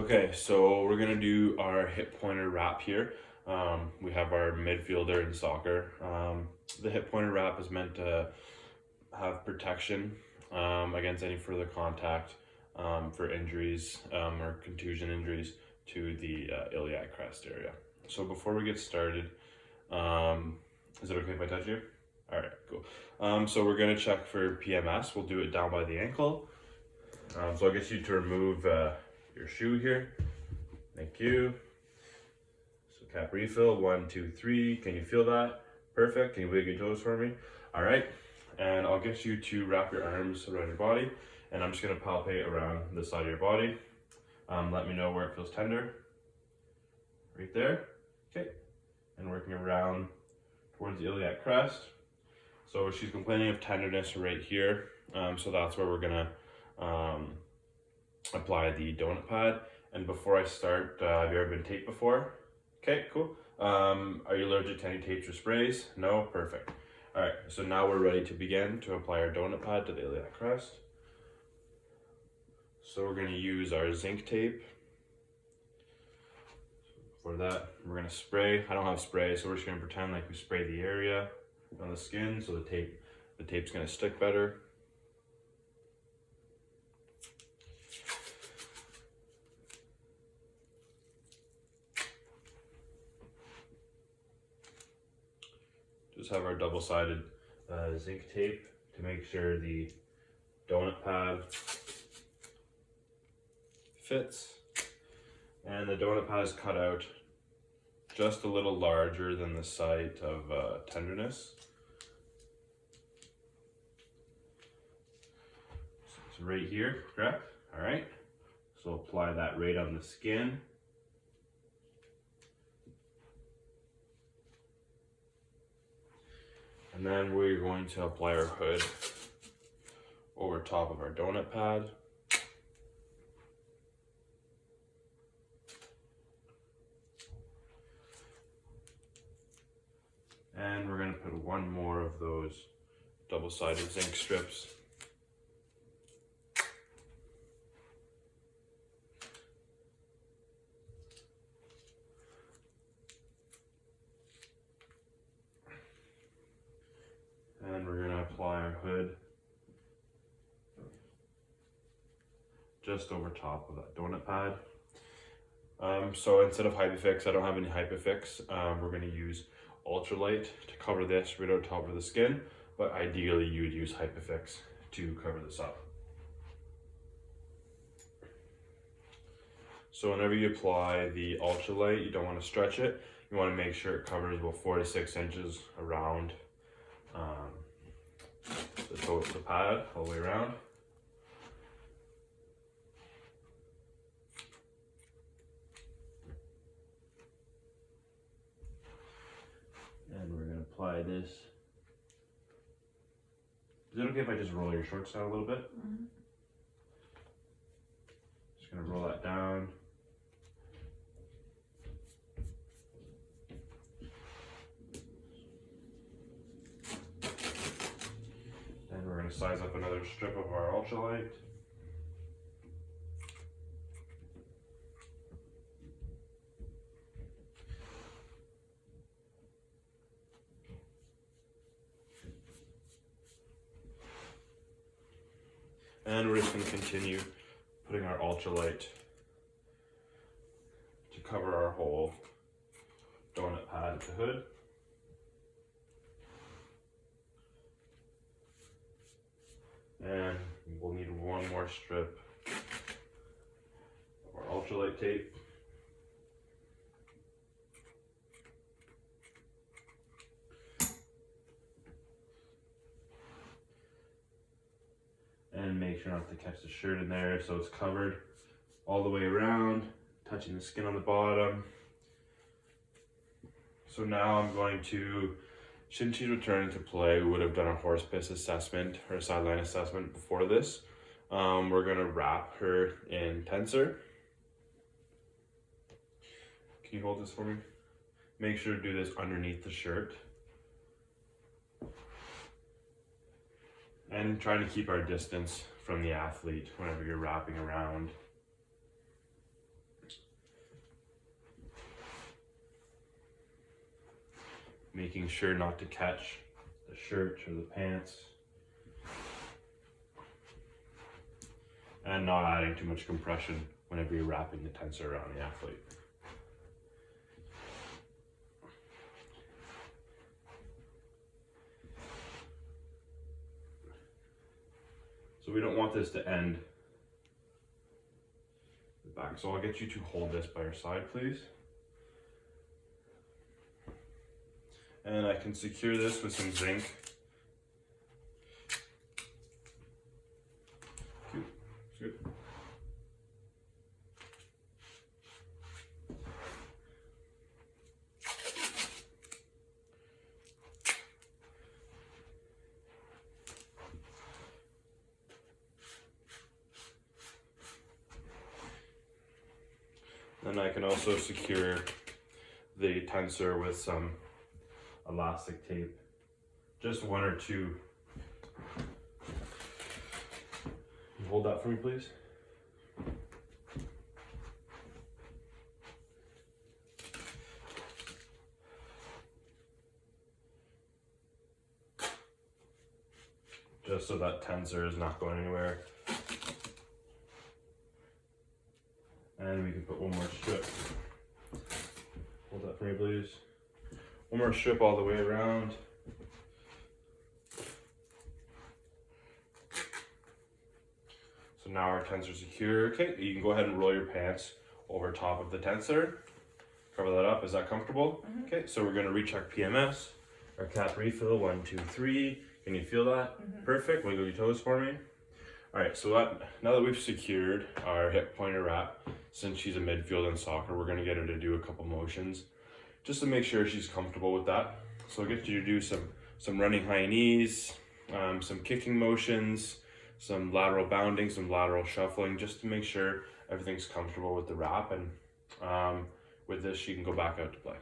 Okay, so we're gonna do our hip pointer wrap here. We have our midfielder in soccer. The hip pointer wrap is meant to have protection against any further contact for injuries or contusion injuries to the iliac crest area. So before we get started, is it okay if I touch you? All right, cool. So we're gonna check for PMS. We'll do it down by the ankle. So I'll get you to remove your shoe here. Thank you. So cap refill, 1, 2, 3. Can you feel that? Perfect. Can you wiggle your toes for me? All right. And I'll get you to wrap your arms around your body, and I'm just gonna palpate around the side of your body. Let me know where it feels tender. Right there. Okay. And working around towards the iliac crest. So she's complaining of tenderness right here. So that's where we're gonna apply the donut pad. And before I start, have you ever been taped before? Okay, cool. Are you allergic to any tapes or sprays? No? Perfect. All right, so now we're ready to begin to apply our donut pad to the iliac crest. So we're gonna use our zinc tape. For that, we're gonna spray. I don't have spray, so we're just gonna pretend like we spray the area on the skin so the tape's gonna stick better. Just have our double-sided zinc tape to make sure the donut pad fits. And the donut pad is cut out just a little larger than the site of tenderness. So it's right here, correct? All right. So apply that right on the skin. And then we're going to apply our hood over top of our donut pad. And we're going to put one more of those double-sided zinc strips. And we're going to apply our hood just over top of that donut pad. So instead of Hypafix, I don't have any Hypafix. We're going to use Ultralight to cover this right on top of the skin, but ideally you would use Hypafix to cover this up. So whenever you apply the Ultralight, you don't want to stretch it. You want to make sure it covers about 4 to 6 inches around the pad all the way around. And we're going to apply this. Is it okay if I just roll your shorts down a little bit? Mm-hmm. Just going to roll that down. Then we're going to size up another strip of our Ultralight. And we're just going to continue putting our Ultralight to cover our whole donut pad at the hood. And we'll need one more strip of our Ultralight tape. And make sure not to catch the shirt in there so it's covered all the way around, touching the skin on the bottom. So now I'm going to, since she's returning to play, we would have done a horse piss assessment or a sideline assessment before this. We're gonna wrap her in Tensor. Can you hold this for me? Make sure to do this underneath the shirt. And trying to keep our distance from the athlete whenever you're wrapping around. making sure not to catch the shirt or the pants. And not adding too much compression whenever you're wrapping the tensor around the athlete. So we don't want this to end the back. So I'll get you to hold this by your side, please. And I can secure this with some zinc. Good. Then I can also secure the tensor with some elastic tape, just one or two. Hold that for me, please. Just so that tensor is not going anywhere. And we can put one more strip. Hold that for me, please. One more strip all the way around. So now our tensor's secure. Okay, you can go ahead and roll your pants over top of the tensor. Cover that up. Is that comfortable? Mm-hmm. Okay, so we're going to recheck PMS. Our cap refill, 1, 2, 3. Can you feel that? Mm-hmm. Perfect. Wiggle your toes for me. All right, so now that we've secured our hip pointer wrap, since she's a midfield in soccer, we're going to get her to do a couple motions just to make sure she's comfortable with that. So I'll get you to do some running high knees, some kicking motions, some lateral bounding, some lateral shuffling, just to make sure everything's comfortable with the wrap. And with this, she can go back out to play.